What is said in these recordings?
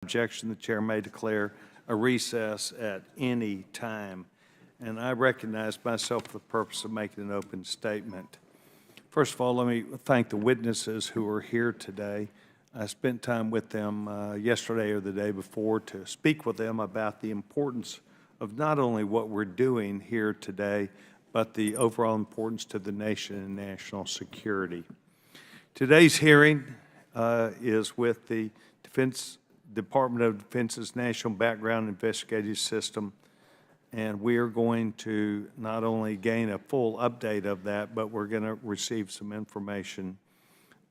Objection, the chair may declare a recess at any time. And I recognize myself for the purpose of making an open statement. First of all, let me thank the witnesses who are here today. I spent time with them yesterday or the day before to speak with them about the importance of not only what we're doing here today, but the overall importance to the nation and national security. Today's hearing is with the Department of Defense's National Background Investigative System, and we are going to not only gain a full update of that, but we're going to receive some information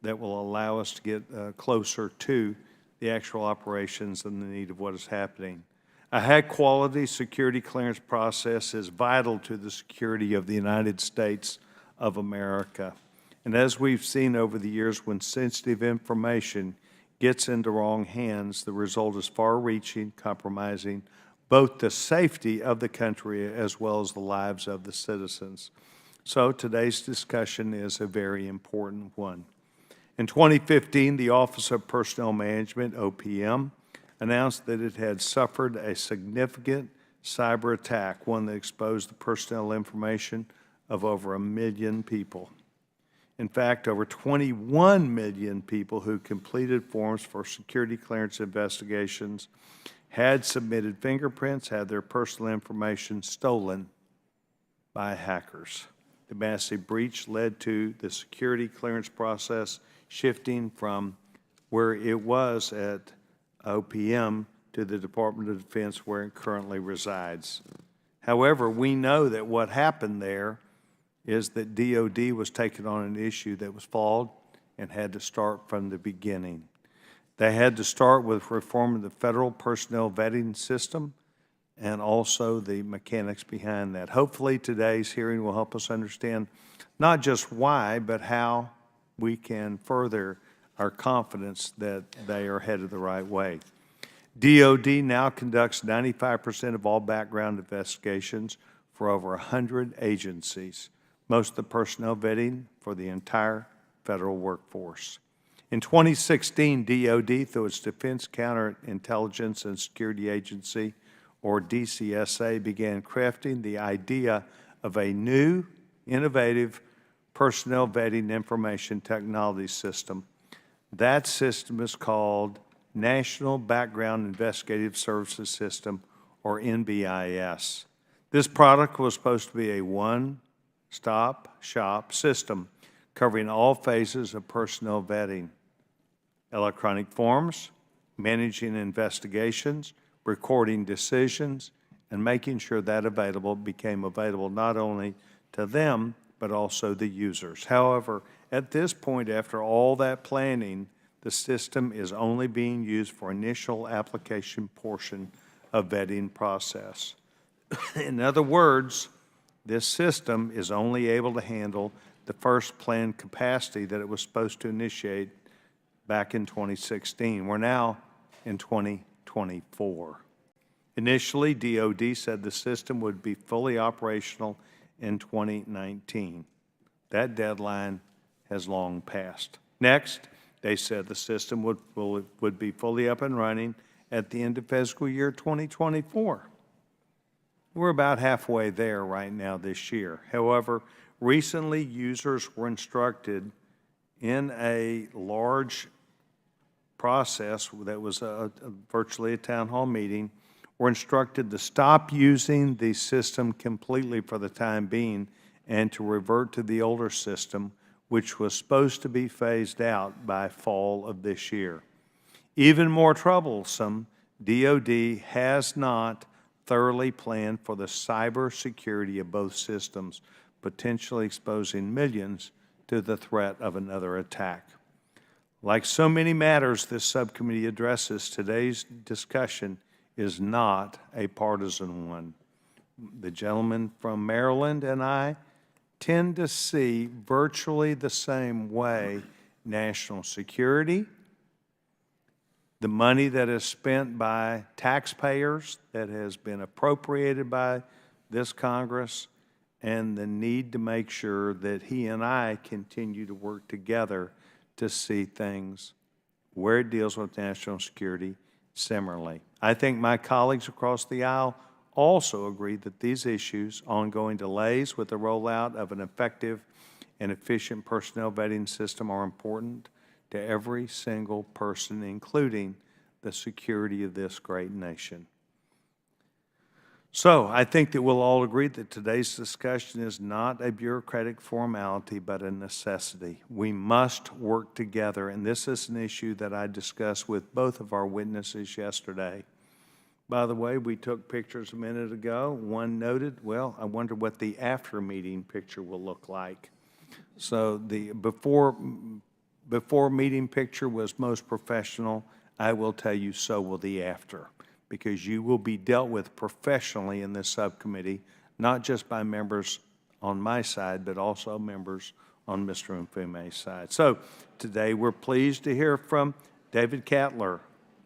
that will allow us to get closer to the actual operations and the need of what is happening. A high-quality security clearance process is vital to the security of the United States of America. And as we've seen over the years, when sensitive information gets into wrong hands, the result is far-reaching, compromising both the safety of the country as well as the lives of the citizens. So today's discussion is a very important one. In 2015, the Office of Personnel Management, OPM, announced that it had suffered a significant cyber attack, one that exposed the personnel information of over 1 million people. In fact, over 21 million people who completed forms for security clearance investigations had submitted fingerprints, had their personal information stolen by hackers. The massive breach led to the security clearance process shifting from where it was at OPM to the Department of Defense, where it currently resides. However, we know that what happened there is that DOD was taking on an issue that was flawed and had to start from the beginning. They had to start with reforming the federal personnel vetting system and also the mechanics behind that. Hopefully today's hearing will help us understand not just why, but how we can further our confidence that they are headed the right way. DOD now conducts 95% of all background investigations for over 100 agencies, most of the personnel vetting for the entire federal workforce. In 2016, DOD, through its Defense Counterintelligence and Security Agency, or DCSA, began crafting the idea of a new, innovative personnel vetting information technology system. That system is called National Background Investigative Services System, or NBIS. This product was supposed to be a one-stop shop system covering all phases of personnel vetting: electronic forms, managing investigations, recording decisions, and making sure that became available not only to them, but also the users. However, at this point, after all that planning, the system is only being used for initial application portion of vetting process. In other words, this system is only able to handle the first planned capacity that it was supposed to initiate back in 2016. We're now in 2024. Initially, DOD said the system would be fully operational in 2019. That deadline has long passed. Next, they said the system would be fully up and running at the end of fiscal year 2024. We're about halfway there right now this year. However, recently users were instructed in a large process that was virtually a town hall meeting, were instructed to stop using the system completely for the time being and to revert to the older system, which was supposed to be phased out by fall of this year. Even more troublesome, DOD has not thoroughly planned for the cyber security of both systems, potentially exposing millions to the threat of another attack. Like so many matters this subcommittee addresses, today's discussion is not a partisan one. The gentleman from Maryland and I tend to see virtually the same way national security, the money that is spent by taxpayers that has been appropriated by this Congress, and the need to make sure that he and I continue to work together to see things where it deals with national security similarly. I think my colleagues across the aisle also agree that these issues, ongoing delays with the rollout of an effective and efficient personnel vetting system, are important to every single person, including the security of this great nation. So I think that we'll all agree that today's discussion is not a bureaucratic formality, but a necessity. We must work together, and this is an issue that I discussed with both of our witnesses yesterday. By the way, we took pictures a minute ago. One noted, well, I wonder what the after-meeting picture will look like. So the before meeting picture was most professional. I will tell you, so will the after, because you will be dealt with professionally in this subcommittee, not just by members on my side, but also members on Mr. Mfume's side. So today we're pleased to hear from David Cattler,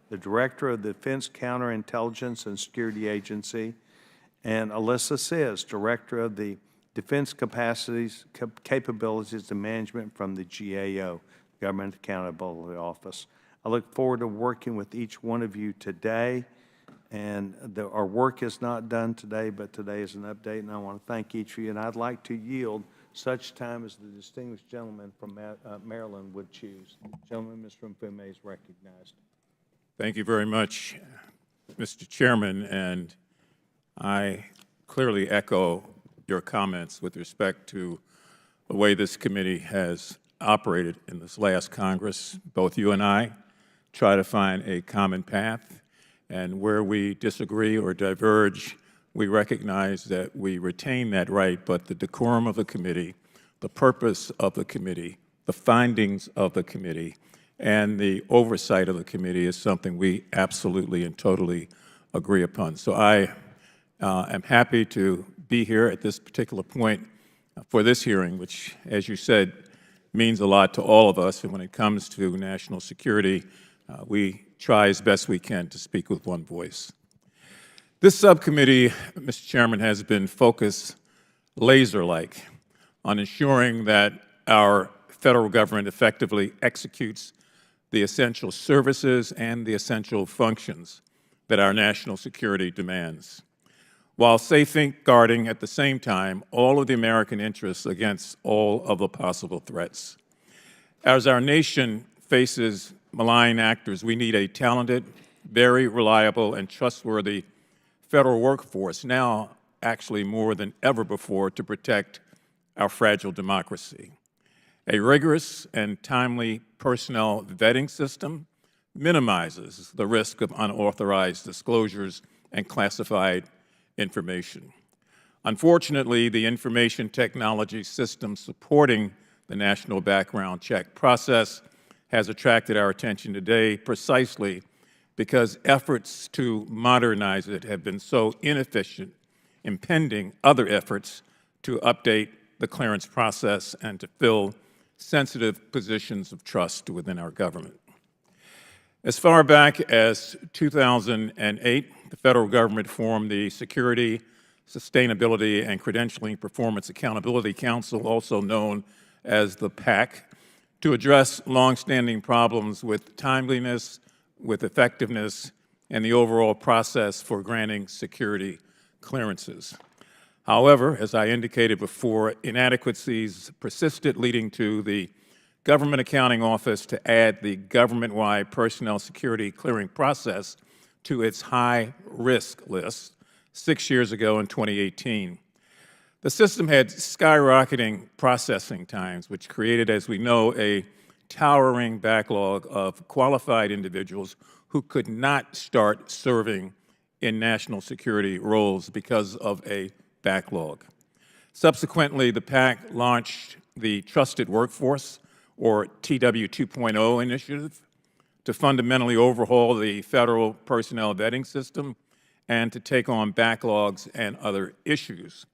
the Director of the Defense Counterintelligence and Security Agency, and Alyssa Sis, Director of the Defense Capabilities and Management from the GAO, Government Accountability Office. I look forward to working with each one of you today. And our work is not done today, but today is an update, and I want to thank each of you. And I'd like to yield such time as the distinguished gentleman from Maryland would choose. Gentleman, Mr. Mfume is recognized. Thank you very much, Mr. Chairman, and I clearly echo your comments with respect to the way this committee has operated in this last Congress. Both you and I try to find a common path, and where we disagree or diverge, we recognize that we retain that right, but the decorum of the committee, the purpose of the committee, the findings of the committee, and the oversight of the committee is something we absolutely and totally agree upon. So I am happy to be here at this particular point for this hearing, which, as you said, means a lot to all of us. And when it comes to national security, we try as best we can to speak with one voice. This subcommittee, Mr. Chairman, has been focused laser-like on ensuring that our federal government effectively executes the essential services and the essential functions that our national security demands, while safeguarding at the same time all of the American interests against all of the possible threats. As our nation faces malign actors, we need a talented, very reliable, and trustworthy federal workforce, now actually more than ever before, to protect our fragile democracy. A rigorous and timely personnel vetting system minimizes the risk of unauthorized disclosures and classified information. Unfortunately, the information technology system supporting the national background check process has attracted our attention today precisely because efforts to modernize it have been so inefficient, impeding other efforts to update the clearance process and to fill sensitive positions of trust within our government. As far back as 2008, the federal government formed the Security, Sustainability, and Credentialing Performance Accountability Council, also known as the PAC, to address longstanding problems with timeliness, with effectiveness, and the overall process for granting security clearances. However, as I indicated before, inadequacies persisted, leading to the Government Accounting Office to add the government-wide personnel security clearing process to its high-risk list 6 years ago in 2018. The system had skyrocketing processing times, which created, as we know, a towering backlog of qualified individuals who could not start serving in national security roles because of a backlog. Subsequently, the PAC launched the Trusted Workforce, or TW 2.0 initiative, to fundamentally overhaul the federal personnel vetting system and to take on backlogs and other issues.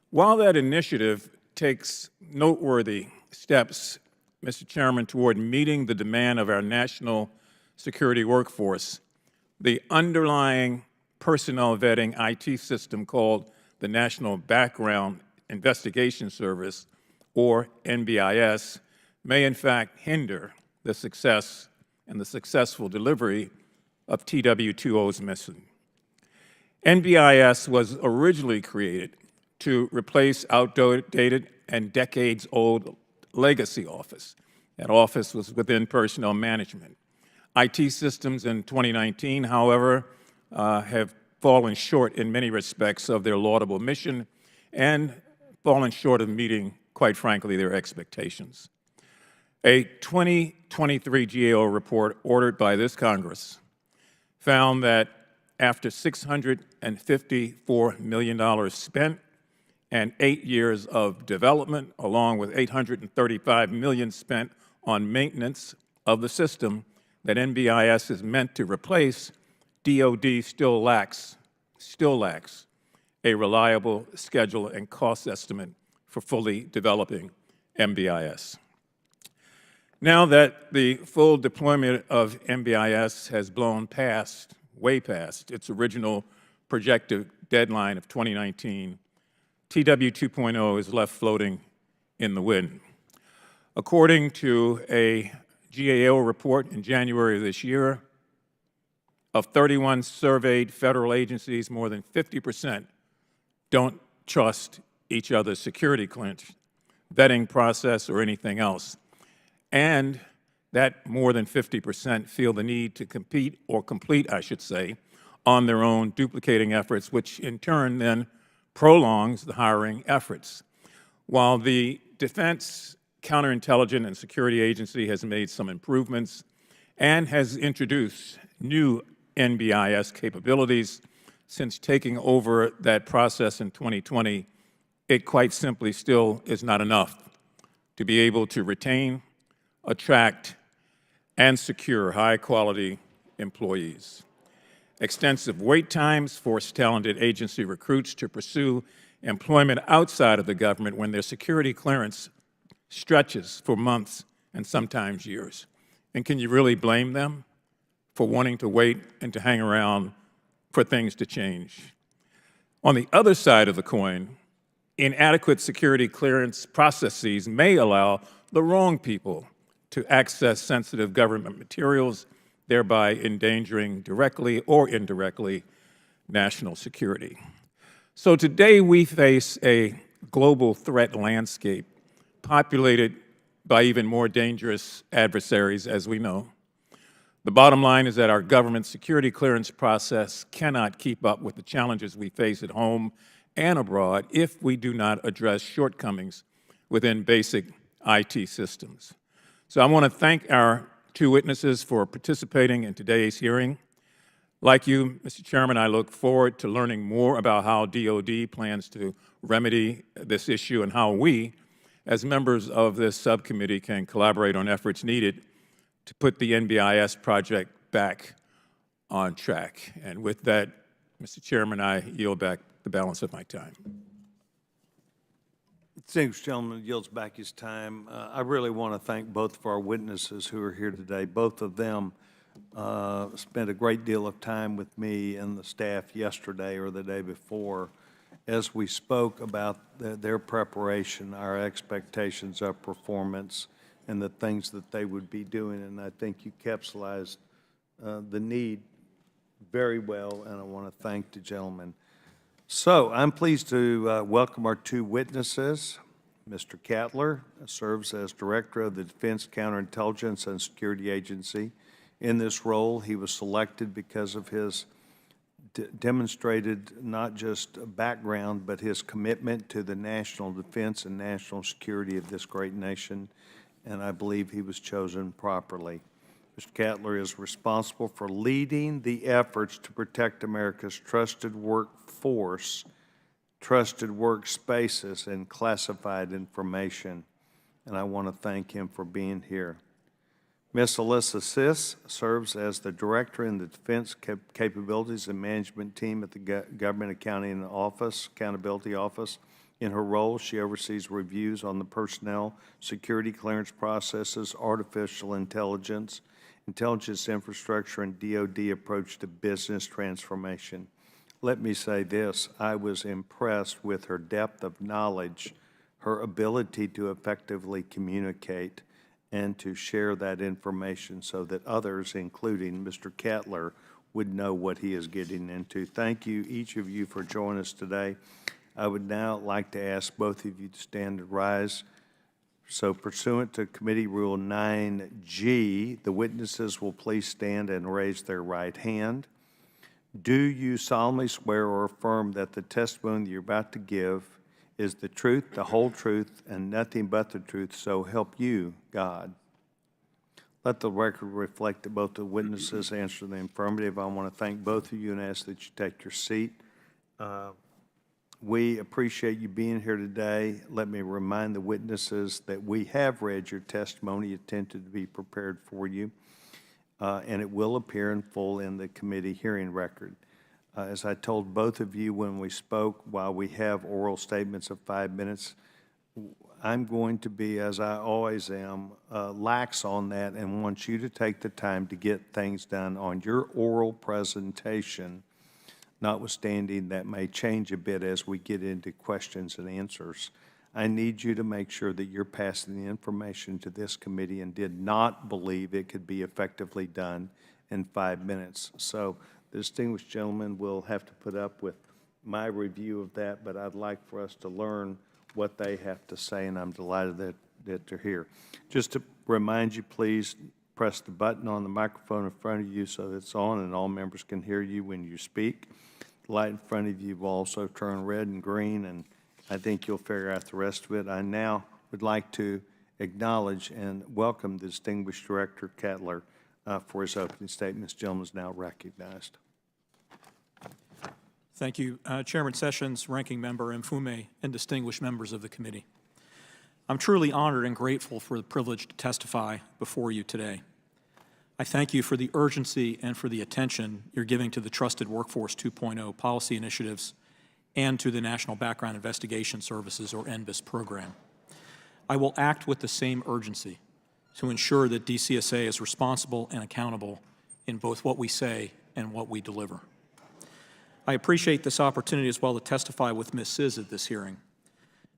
While that initiative takes noteworthy steps, Mr. Chairman, toward meeting the demand of our national security workforce, the underlying personnel vetting IT system called the National Background Investigation Service, or NBIS, may in fact hinder the success and the successful delivery of TW20's mission. NBIS was originally created to replace outdated and decades-old legacy office. That office was within personnel management. IT systems in 2019, however, have fallen short in many respects of their laudable mission and fallen short of meeting, quite frankly, their expectations. A 2023 GAO report ordered by this Congress found that after $654 million spent and 8 years of development, along with $835 million spent on maintenance of the system that NBIS is meant to replace, DOD still lacks a reliable schedule and cost estimate for fully developing NBIS. Now that the full deployment of NBIS has blown past, way past, its original projected deadline of 2019, TW 2.0 is left floating in the wind. According to a GAO report in January of this year, of 31 surveyed federal agencies, more than 50% don't trust each other's security clearance, vetting process, or anything else. And that more than 50% feel the need to compete, or complete, I should say, on their own, duplicating efforts, which in turn then prolongs the hiring efforts. While the Defense Counterintelligence and Security Agency has made some improvements and has introduced new NBIS capabilities since taking over that process in 2020, it quite simply still is not enough to be able to retain, attract, and secure high-quality employees. Extensive wait times force talented agency recruits to pursue employment outside of the government when their security clearance stretches for months and sometimes years. And can you really blame them for wanting to wait and to hang around for things to change? On the other side of the coin, inadequate security clearance processes may allow the wrong people to access sensitive government materials, thereby endangering directly or indirectly national security. So today we face a global threat landscape populated by even more dangerous adversaries, as we know. The bottom line is that our government security clearance process cannot keep up with the challenges we face at home and abroad if we do not address shortcomings within basic IT systems. So I want to thank our two witnesses for participating in today's hearing. Like you, Mr. Chairman, I look forward to learning more about how DOD plans to remedy this issue and how we, as members of this subcommittee, can collaborate on efforts needed to put the NBIS project back on track. And with that, Mr. Chairman, I yield back the balance of my time. Distinguished gentleman yields back his time. I really want to thank both of our witnesses who are here today. Both of them spent a great deal of time with me and the staff yesterday or the day before as we spoke about their preparation, our expectations of performance, and the things that they would be doing. And I think you capsulized the need very well, and I want to thank the gentleman. So I'm pleased to welcome our two witnesses. Mr. Cattler serves as Director of the Defense Counterintelligence and Security Agency. In this role, he was selected because of his demonstrated not just background, but his commitment to the national defense and national security of this great nation, and I believe he was chosen properly. Mr. Cattler is responsible for leading the efforts to protect America's trusted workforce, trusted workspaces, and classified information, and I want to thank him for being here. Ms. Alyssa Siss serves as the Director in the Defense Capabilities and Management Team at the Government Accountability Office. In her role, she oversees reviews on the personnel, security clearance processes, artificial intelligence, intelligence infrastructure, and DOD approach to business transformation. Let me say this, I was impressed with her depth of knowledge, her ability to effectively communicate, and to share that information so that others, including Mr. Cattler, would know what he is getting into. Thank you, each of you, for joining us today. I would now like to ask both of you to stand and rise. So pursuant to Committee Rule 9G, the witnesses will please stand and raise their right hand. Do you solemnly swear or affirm that the testimony you're about to give is the truth, the whole truth, and nothing but the truth, so help you, God? Let the record reflect that both the witnesses answer the affirmative. I want to thank both of you and ask that you take your seat. We appreciate you being here today. Let me remind the witnesses that we have read your testimony, attempted to be prepared for you, and it will appear in full in the committee hearing record. As I told both of you when we spoke, while we have oral statements of 5 minutes, I'm going to be, as I always am, lax on that and want you to take the time to get things done on your oral presentation, notwithstanding that may change a bit as we get into questions and answers. I need you to make sure that you're passing the information to this committee and did not believe it could be effectively done in 5 minutes. So the distinguished gentleman will have to put up with my review of that, but I'd like for us to learn what they have to say, and I'm delighted that they're here. Just to remind you, please press the button on the microphone in front of you so that it's on and all members can hear you when you speak. The light in front of you will also turn red and green, and I think you'll figure out the rest of it. I now would like to acknowledge and welcome the distinguished Director Kettler for his opening statement. This gentleman is now recognized. Thank you, Chairman Sessions, Ranking Member Mfume, and distinguished members of the committee. I'm truly honored and grateful for the privilege to testify before you today. I thank you for the urgency and for the attention you're giving to the Trusted Workforce 2.0 policy initiatives and to the National Background Investigation Services, or NBIS, program. I will act with the same urgency to ensure that DCSA is responsible and accountable in both what we say and what we deliver. I appreciate this opportunity as well to testify with Ms. Sizz at this hearing.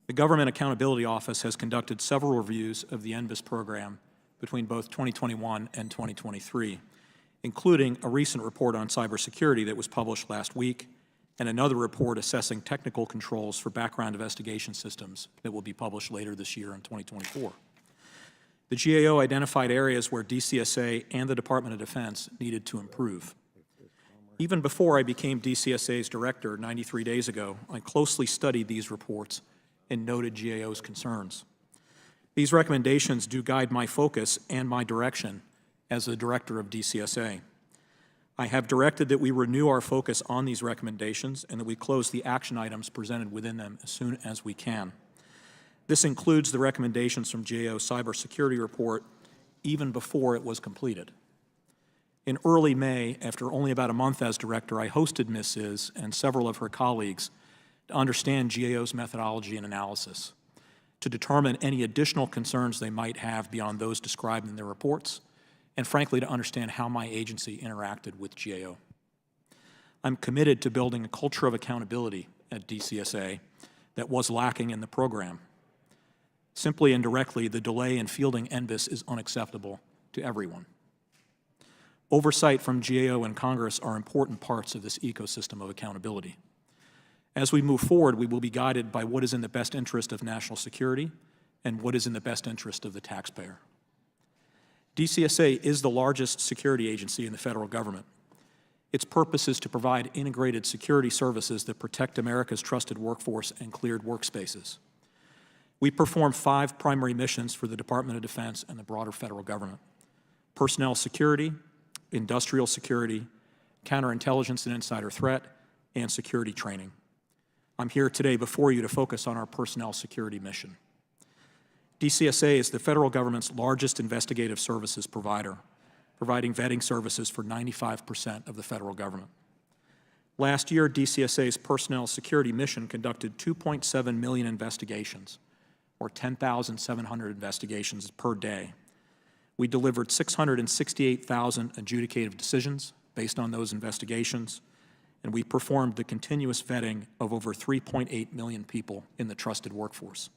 The Government Accountability Office has conducted several reviews of the NBIS program between both 2021 and 2023, including a recent report on cybersecurity that was published last week and another report assessing technical controls for background investigation systems that will be published later this year in 2024. The GAO identified areas where DCSA and the Department of Defense needed to improve. Even before I became DCSA's director 93 days ago, I closely studied these reports and noted GAO's concerns. These recommendations do guide my focus and my direction as the director of DCSA. I have directed that we renew our focus on these recommendations and that we close the action items presented within them as soon as we can. This includes the recommendations from GAO's cybersecurity report even before it was completed. In early May, after only about a month as director, I hosted Ms. Sizz and several of her colleagues to understand GAO's methodology and analysis, to determine any additional concerns they might have beyond those described in their reports, and frankly, to understand how my agency interacted with GAO. I'm committed to building a culture of accountability at DCSA that was lacking in the program. Simply and directly, the delay in fielding NBIS is unacceptable to everyone. Oversight from GAO and Congress are important parts of this ecosystem of accountability. As we move forward, we will be guided by what is in the best interest of national security and what is in the best interest of the taxpayer. DCSA is the largest security agency in the federal government. Its purpose is to provide integrated security services that protect America's trusted workforce and cleared workspaces. We perform 5 primary missions for the Department of Defense and the broader federal government: personnel security, industrial security, counterintelligence and insider threat, and security training. I'm here today before you to focus on our personnel security mission. DCSA is the federal government's largest investigative services provider, providing vetting services for 95% of the federal government. Last year, DCSA's personnel security mission conducted 2.7 million investigations, or 10,700 investigations per day. We delivered 668,000 adjudicative decisions based on those investigations, and we performed the continuous vetting of over 3.8 million people in the trusted workforce.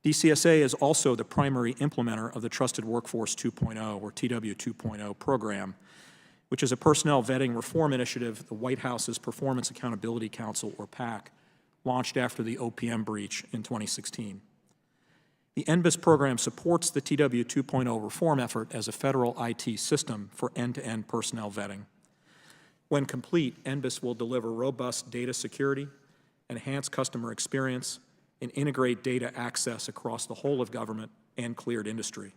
DCSA is also the primary implementer of the Trusted Workforce 2.0, or TW 2.0 program, which is a personnel vetting reform initiative the White House's Performance Accountability Council, or PAC, launched after the OPM breach in 2016. The NBIS program supports the TW 2.0 reform effort as a federal IT system for end-to-end personnel vetting. When complete, NBIS will deliver robust data security, enhance customer experience, and integrate data access across the whole of government and cleared industry.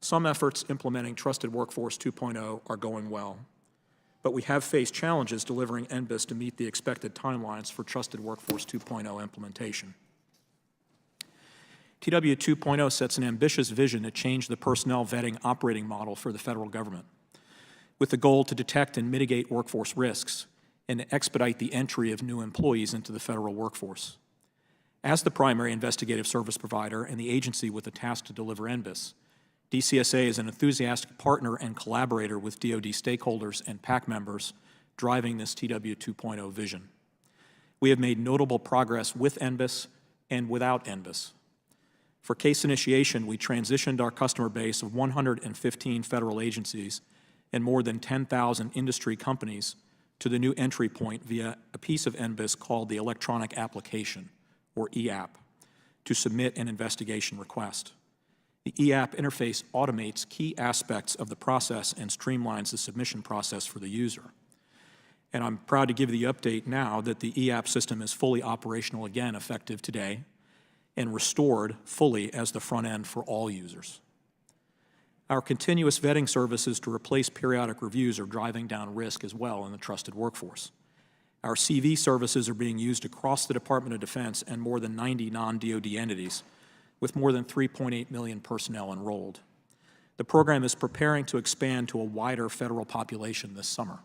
Some efforts implementing Trusted Workforce 2.0 are going well, but we have faced challenges delivering NBIS to meet the expected timelines for Trusted Workforce 2.0 implementation. TW 2.0 sets an ambitious vision to change the personnel vetting operating model for the federal government, with the goal to detect and mitigate workforce risks and to expedite the entry of new employees into the federal workforce. As the primary investigative service provider and the agency with the task to deliver NBIS, DCSA is an enthusiastic partner and collaborator with DOD stakeholders and PAC members driving this TW 2.0 vision. We have made notable progress with NBIS and without NBIS. For case initiation, we transitioned our customer base of 115 federal agencies and more than 10,000 industry companies to the new entry point via a piece of NBIS called the Electronic Application, or EAP, to submit an investigation request. The EAP interface automates key aspects of the process and streamlines the submission process for the user. And I'm proud to give the update now that the EAP system is fully operational again effective today and restored fully as the front end for all users. Our continuous vetting services to replace periodic reviews are driving down risk as well in the trusted workforce. Our CV services are being used across the Department of Defense and more than 90 non-DOD entities, with more than 3.8 million personnel enrolled. The program is preparing to expand to a wider federal population this summer.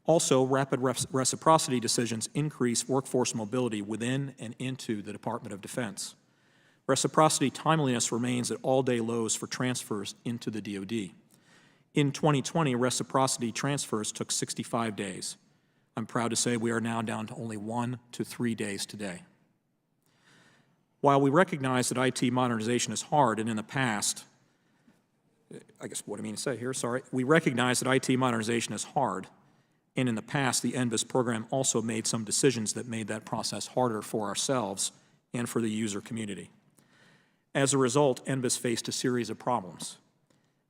Also, rapid reciprocity decisions increase workforce mobility within and into the Department of Defense. Reciprocity timeliness remains at all-day lows for transfers into the DOD. In 2020, reciprocity transfers took 65 days. I'm proud to say we are now down to only 1 to 3 days today. While we recognize that IT modernization is hard, and in the past, we recognize that IT modernization is hard, and in the past, the NBIS program also made some decisions that made that process harder for ourselves and for the user community. As a result, NBIS faced a series of problems.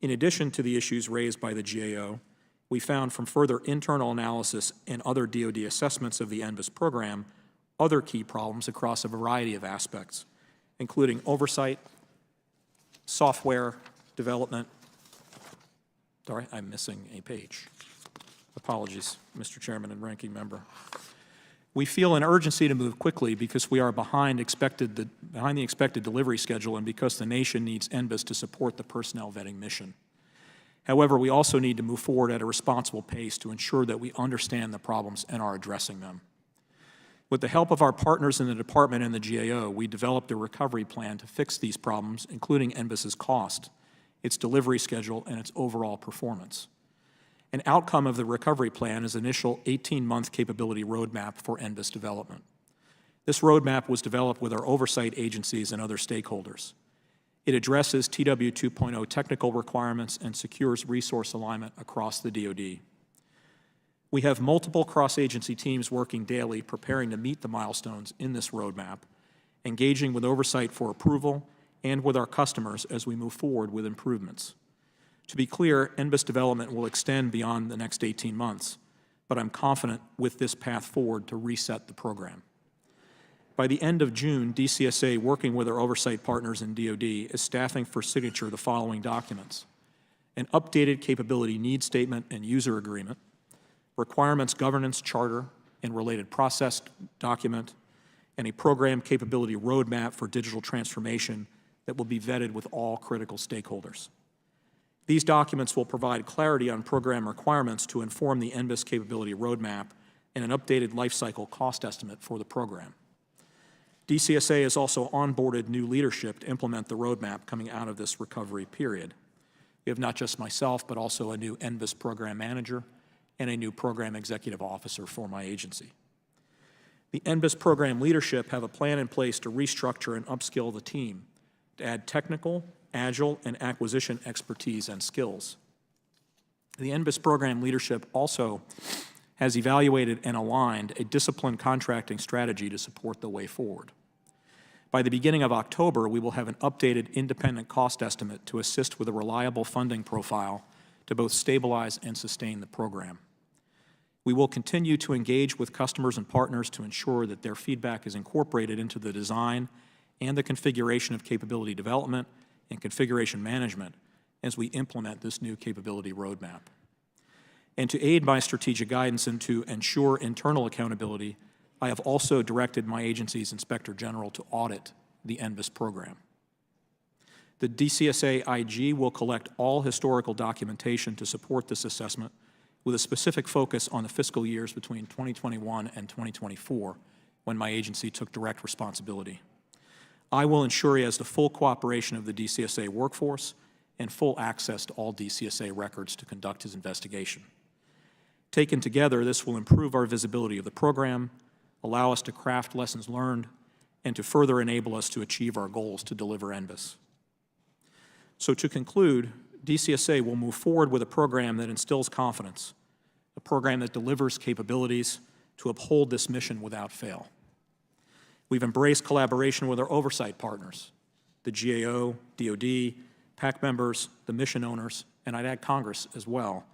In addition to the issues raised by the GAO, we found from further internal analysis and other DOD assessments of the NBIS program other key problems across a variety of aspects, including oversight, software development. Sorry, I'm missing a page. Apologies, Mr. Chairman and Ranking Member. We feel an urgency to move quickly because we are behind the expected delivery schedule and because the nation needs NBIS to support the personnel vetting mission. However, we also need to move forward at a responsible pace to ensure that we understand the problems and are addressing them. With the help of our partners in the Department and the GAO, we developed a recovery plan to fix these problems, including NBIS's cost, its delivery schedule, and its overall performance. An outcome of the recovery plan is an initial 18-month capability roadmap for NBIS development. This roadmap was developed with our oversight agencies and other stakeholders. It addresses TW 2.0 technical requirements and secures resource alignment across the DOD. We have multiple cross-agency teams working daily preparing to meet the milestones in this roadmap, engaging with oversight for approval, and with our customers as we move forward with improvements. To be clear, NBIS development will extend beyond the next 18 months, but I'm confident with this path forward to reset the program. By the end of June, DCSA, working with our oversight partners in DOD, is staffing for signature the following documents: an updated capability needs statement and user agreement, requirements governance charter and related process document, and a program capability roadmap for digital transformation that will be vetted with all critical stakeholders. These documents will provide clarity on program requirements to inform the NBIS capability roadmap and an updated lifecycle cost estimate for the program. DCSA has also onboarded new leadership to implement the roadmap coming out of this recovery period. We have not just myself, but also a new NBIS program manager and a new program executive officer for my agency. The NBIS program leadership have a plan in place to restructure and upskill the team to add technical, agile, and acquisition expertise and skills. The NBIS program leadership also has evaluated and aligned a disciplined contracting strategy to support the way forward. By the beginning of October, we will have an updated independent cost estimate to assist with a reliable funding profile to both stabilize and sustain the program. We will continue to engage with customers and partners to ensure that their feedback is incorporated into the design and the configuration of capability development and configuration management as we implement this new capability roadmap. And to aid my strategic guidance and to ensure internal accountability, I have also directed my agency's Inspector General to audit the NBIS program. The DCSA IG will collect all historical documentation to support this assessment with a specific focus on the fiscal years between 2021 and 2024, when my agency took direct responsibility. I will ensure he has the full cooperation of the DCSA workforce and full access to all DCSA records to conduct his investigation. Taken together, this will improve our visibility of the program, allow us to craft lessons learned, and to further enable us to achieve our goals to deliver NBIS. So to conclude, DCSA will move forward with a program that instills confidence, a program that delivers capabilities to uphold this mission without fail. We've embraced collaboration with our oversight partners, the GAO, DOD, PAC members, the mission owners, and I'd add Congress as well.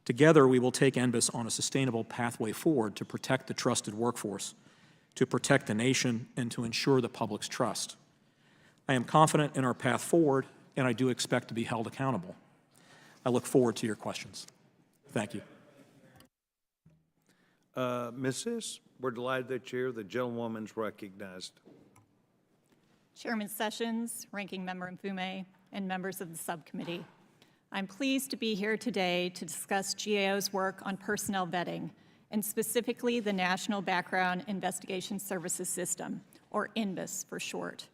Together, we will take NBIS on a sustainable pathway forward to protect the trusted workforce, to protect the nation, and to ensure the public's trust. I am confident in our path forward, and I do expect to be held accountable. I look forward to your questions. Thank you. Mrs., we're delighted that you're here. The gentlewoman's recognized. Chairman Sessions, Ranking Member Mfume, and members of the subcommittee. I'm pleased to be here today to discuss GAO's work on personnel vetting, and specifically the National Background Investigation Services System, or NBIS for short.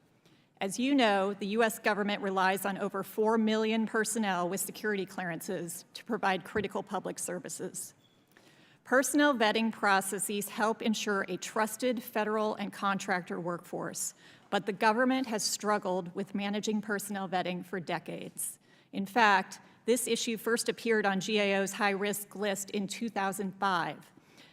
As you know, the U.S. government relies on over 4 million personnel with security clearances to provide critical public services. Personnel vetting processes help ensure a trusted federal and contractor workforce, but the government has struggled with managing personnel vetting for decades. In fact, this issue first appeared on GAO's high-risk list in 2005.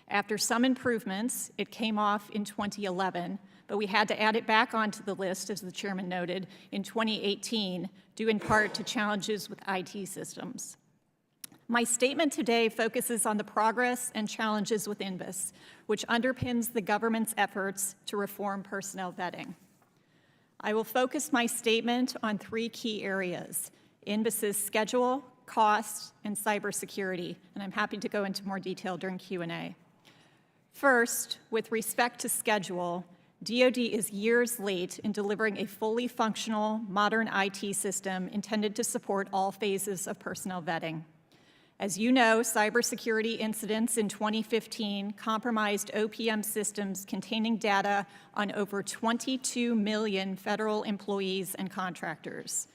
After some improvements, it came off in 2011, but we had to add it back onto the list, as the chairman noted, in 2018, due in part to challenges with IT systems. My statement today focuses on the progress and challenges with NBIS, which underpins the government's efforts to reform personnel vetting. I will focus my statement on 3 key areas: NBIS's schedule, costs, and cybersecurity, and I'm happy to go into more detail during Q&A. First, with respect to schedule, DOD is years late in delivering a fully functional, modern IT system intended to support all phases of personnel vetting. As you know, cybersecurity incidents in 2015 compromised OPM systems containing data on over 22 million federal employees and contractors.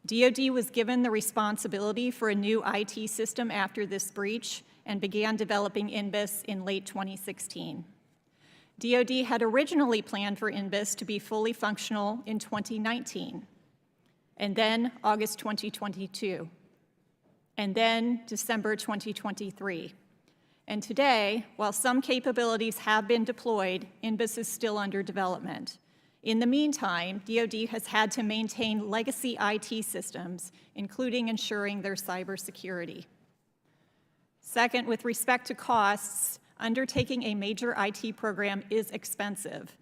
DOD was given the responsibility for a new IT system after this breach and began developing NBIS in late 2016. DOD had originally planned for NBIS to be fully functional in 2019, and then August 2022, and then December 2023. And today, while some capabilities have been deployed, NBIS is still under development. In the meantime, DOD has had to maintain legacy IT systems, including ensuring their cybersecurity. Second, with respect to costs, undertaking a major IT program is expensive.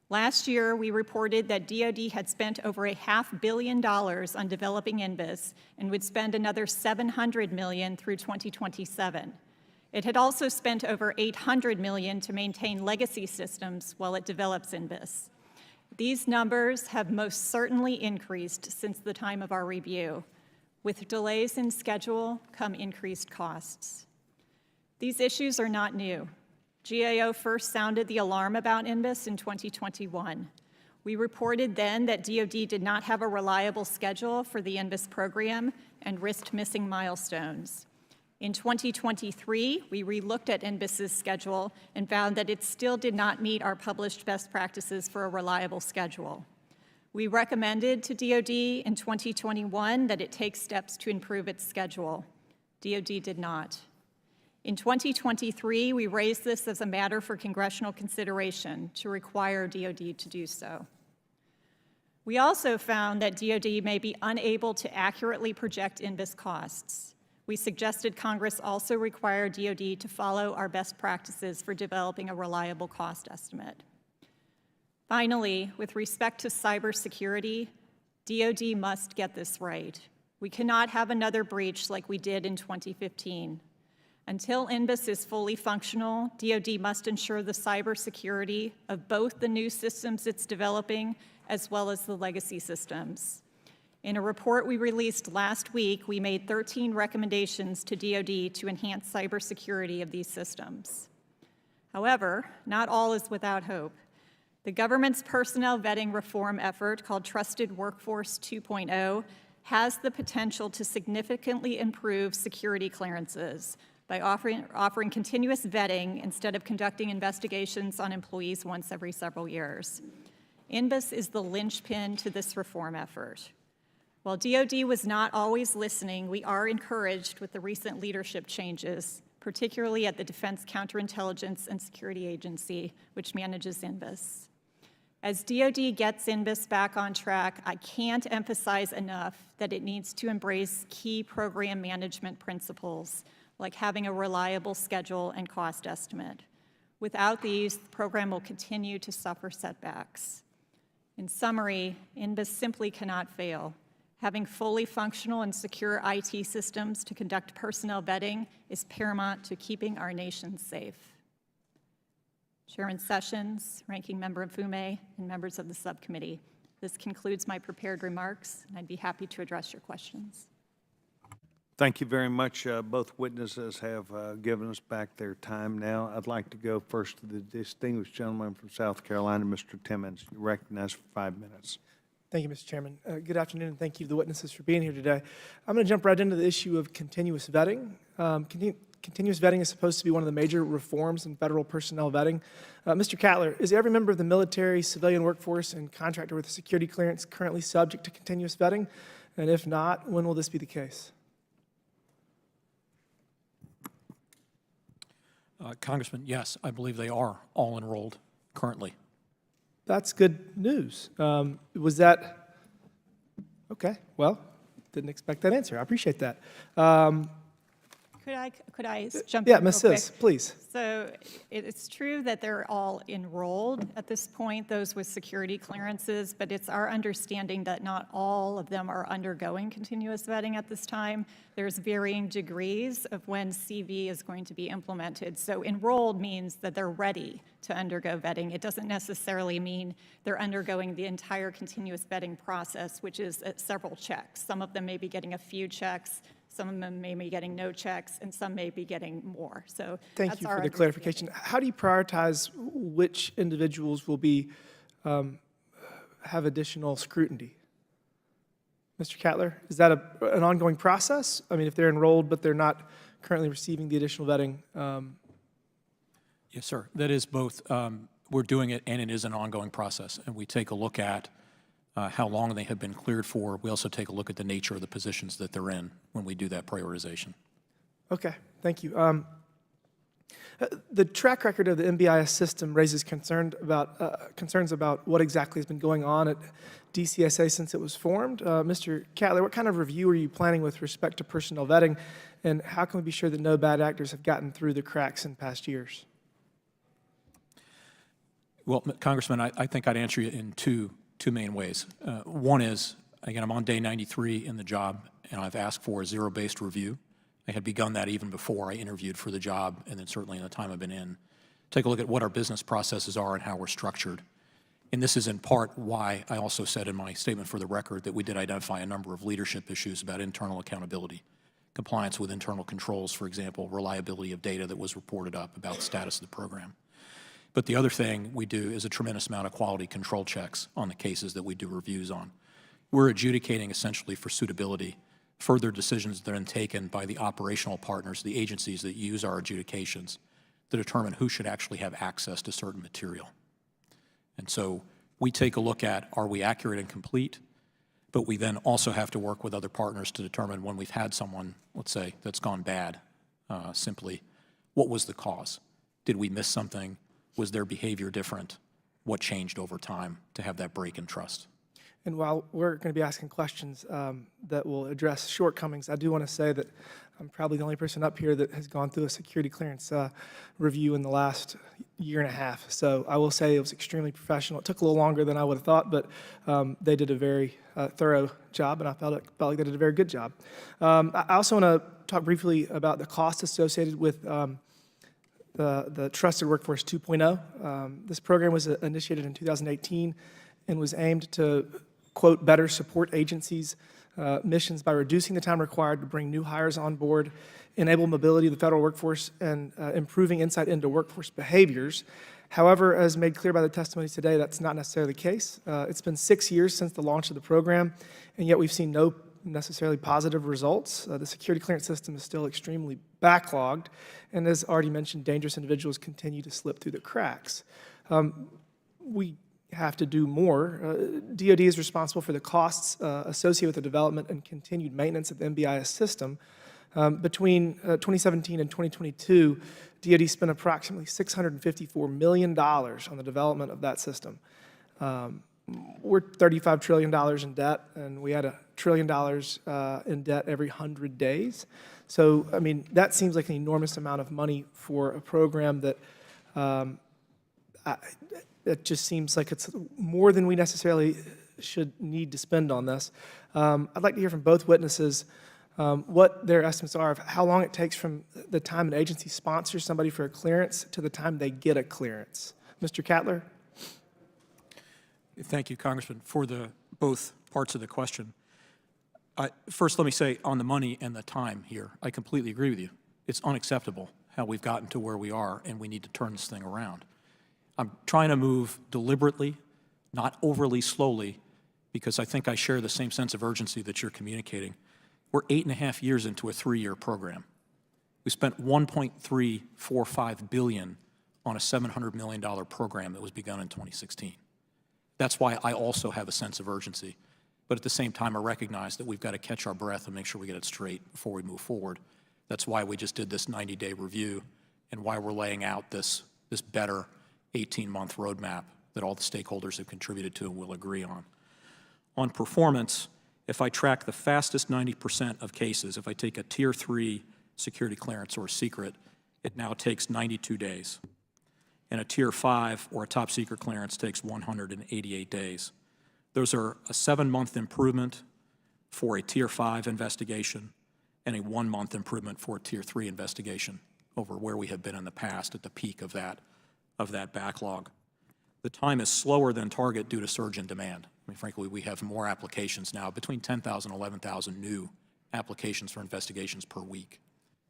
Last year, we reported that DOD had spent over $500 million on developing NBIS and would spend another $700 million through 2027. It had also spent over $800 million to maintain legacy systems while it develops NBIS. These numbers have most certainly increased since the time of our review. With delays in schedule come increased costs. These issues are not new. GAO first sounded the alarm about NBIS in 2021. We reported then that DOD did not have a reliable schedule for the NBIS program and risked missing milestones. In 2023, we relooked at NBIS's schedule and found that it still did not meet our published best practices for a reliable schedule. We recommended to DOD in 2021 that it take steps to improve its schedule. DOD did not. In 2023, we raised this as a matter for congressional consideration to require DOD to do so. We also found that DOD may be unable to accurately project NBIS costs. We suggested Congress also require DOD to follow our best practices for developing a reliable cost estimate. Finally, with respect to cybersecurity, DOD must get this right. We cannot have another breach like we did in 2015. Until NBIS is fully functional, DOD must ensure the cybersecurity of both the new systems it's developing as well as the legacy systems. In a report we released last week, we made 13 recommendations to DOD to enhance cybersecurity of these systems. However, not all is without hope. The government's personnel vetting reform effort, called Trusted Workforce 2.0, has the potential to significantly improve security clearances by offering continuous vetting instead of conducting investigations on employees once every several years. NBIS is the linchpin to this reform effort. While DOD was not always listening, we are encouraged with the recent leadership changes, particularly at the Defense Counterintelligence and Security Agency, which manages NBIS. As DOD gets NBIS back on track, I can't emphasize enough that it needs to embrace key program management principles, like having a reliable schedule and cost estimate. Without these, the program will continue to suffer setbacks. In summary, NBIS simply cannot fail. Having fully functional and secure IT systems to conduct personnel vetting is paramount to keeping our nation safe. Chairman Sessions, Ranking Member Mfume, and members of the subcommittee, this concludes my prepared remarks, and I'd be happy to address your questions. Thank you very much. Both witnesses have given us back their time now. I'd like to go first to the distinguished gentleman from South Carolina, Mr. Timmons. You're recognized for 5 minutes. Thank you, Mr. Chairman. Good afternoon, and thank you to the witnesses for being here today. I'm going to jump right into the issue of continuous vetting. Continuous vetting is supposed to be one of the major reforms in federal personnel vetting. Mr. Cattler, is every member of the military, civilian workforce, and contractor with a security clearance currently subject to continuous vetting? And if not, when will this be the case? Congressman, yes, I believe they are all enrolled currently. That's good news. Was that, okay, well, didn't expect that answer. I appreciate that. Could I jump Yeah, in Ms. real quick? Sis, please. So it's true that they're all enrolled at this point, those with security clearances, but it's our understanding that not all of them are undergoing continuous vetting at this time. There's varying degrees of when CV is going to be implemented. So enrolled means that they're ready to undergo vetting. It doesn't necessarily mean they're undergoing the entire continuous vetting process, which is several checks. Some of them may be getting a few checks, some of them may be getting no checks, and some may be getting more. So Thank you for the clarification. How do you prioritize which individuals will be have additional scrutiny? Mr. Cattler, is that an ongoing process? I mean, if they're enrolled but they're not currently receiving the additional vetting? Yes, sir. That is both, we're doing it and it is an ongoing process. And we take a look at how long they have been cleared for. We also take a look at the nature of the positions that they're in when we do that prioritization. Okay, thank you. The track record of the NBIS system raises concerns about what exactly has been going on at DCSA since it was formed. Mr. Cattler, what kind of review are you planning with respect to personnel vetting, and how can we be sure that no bad actors have gotten through the cracks in past years? Well, Congressman, I think I'd answer you in two main ways. One is, again, I'm on day 93 in the job, and I've asked for a zero-based review. I had begun that even before I interviewed for the job, and then certainly in the time I've been in. Take a look at what our business processes are and how we're structured. And this is in part why I also said in my statement for the record that we did identify a number of leadership issues about internal accountability, compliance with internal controls, for example, reliability of data that was reported up about status of the program. But the other thing we do is a tremendous amount of quality control checks on the cases that we do reviews on. We're adjudicating essentially for suitability. Further decisions that are then taken by the operational partners, the agencies that use our adjudications, to determine who should actually have access to certain material. And so we take a look at, are we accurate and complete? But we then also have to work with other partners to determine when we've had someone, let's say, that's gone bad, simply, what was the cause? Did we miss something? Was their behavior different? What changed over time to have that break in trust? And while we're going to be asking questions that will address shortcomings, I do want to say that I'm probably the only person up here that has gone through a security clearance review in the last year and a half. So I will say it was extremely professional. It took a little longer than I would have thought, but they did a very thorough job, and I felt like they did a very good job. I also want to talk briefly about the cost associated with the Trusted Workforce 2.0. This program was initiated in 2018 and was aimed to, quote, better support agencies' missions by reducing the time required to bring new hires on board, enable mobility of the federal workforce, and improving insight into workforce behaviors. However, as made clear by the testimony today, that's not necessarily the case. It's been 6 years since the launch of the program, and yet we've seen no necessarily positive results. The security clearance system is still extremely backlogged, and as already mentioned, dangerous individuals continue to slip through the cracks. We have to do more. DOD is responsible for the costs associated with the development and continued maintenance of the NBIS system. Between 2017 and 2022, DOD spent approximately $654 million on the development of that system. We're $35 trillion in debt, and we had $1 trillion in debt every 100 days. So, I mean, that seems like an enormous amount of money for a program that it just seems like it's more than we necessarily should need to spend on this. I'd like to hear from both witnesses what their estimates are of how long it takes from the time an agency sponsors somebody for a clearance to the time they get a clearance. Mr. Cattler? Thank you, Congressman, for both parts of the question. First, let me say on the money and the time here, I completely agree with you. It's unacceptable how we've gotten to where we are, and we need to turn this thing around. I'm trying to move deliberately, not overly slowly, because I think I share the same sense of urgency that you're communicating. We're 8.5 years into a 3-year program. We spent $1.345 billion on a $700 million program that was begun in 2016. That's why I also have a sense of urgency. But at the same time, I recognize that we've got to catch our breath and make sure we get it straight before we move forward. That's why we just did this 90-day review and why we're laying out this better 18-month roadmap that all the stakeholders have contributed to and will agree on. On performance, if I track the fastest 90% of cases, if I take a Tier 3 security clearance or secret, it now takes 92 days. And a Tier 5 or a top secret clearance takes 188 days. Those are a 7-month improvement for a Tier 5 investigation and a 1-month improvement for a Tier 3 investigation over where we have been in the past at the peak of that backlog. The time is slower than target due to surge in demand. I mean, frankly, we have more applications now, between 10,000 and 11,000 new applications for investigations per week.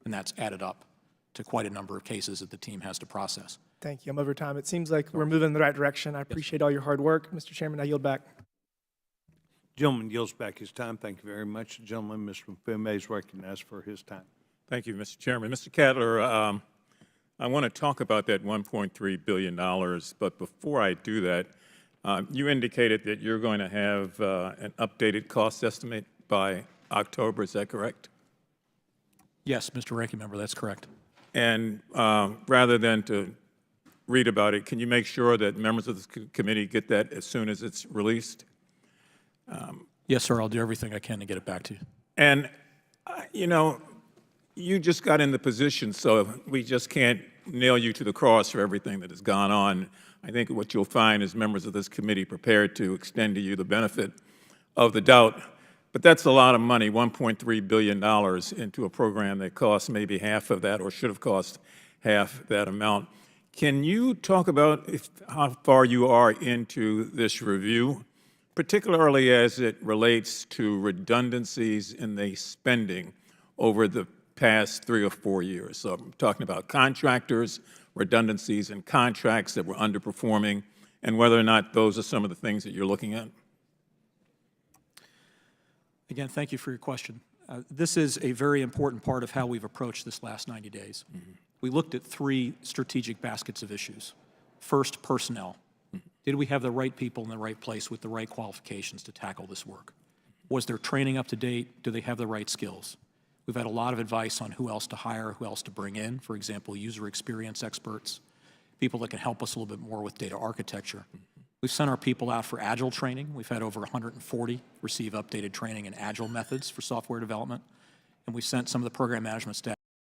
And that's added up to quite a number of cases that the team has to process. Thank you. I'm over time. It seems like we're moving in the right direction. I appreciate all your hard work. Mr. Chairman, I yield back. Gentleman yields back his time. Thank you very much. The gentleman, Mr. Mfume, is recognized for his time. Thank you, Mr. Chairman. Mr. Cattler, I want to talk about that $1.3 billion, but before I do that, you indicated that you're going to have an updated cost estimate by October. Is that correct? Yes, Mr. Ranking Member, that's correct. And rather than to read about it, can you make sure that members of the committee get that as soon as it's released? Yes, sir, I'll do everything I can to get it back to you. And, you know, you just got in the position, so we just can't nail you to the cross for everything that has gone on. I think what you'll find is members of this committee prepared to extend to you the benefit of the doubt. But that's a lot of money, $1.3 billion into a program that costs maybe half of that or should have cost half that amount. Can you talk about how far you are into this review, particularly as it relates to redundancies in the spending over the past 3 or 4 years? So I'm talking about contractors, redundancies in contracts that were underperforming, and whether or not those are some of the things that you're looking at. Again, thank you for your question. This is a very important part of how we've approached this last 90 days. Mm-hmm. We looked at 3 strategic baskets of issues. First, personnel. Mm-hmm. Did we have the right people in the right place with the right qualifications to tackle this work? Was their training up to date? Do they have the right skills? We've had a lot of advice on who else to hire, who else to bring in. For example, user experience experts, people that can help us a little bit more with data architecture. We've sent our people out for Agile training. We've had over 140 receive updated training in Agile methods for software development. And we've sent some of the program management staff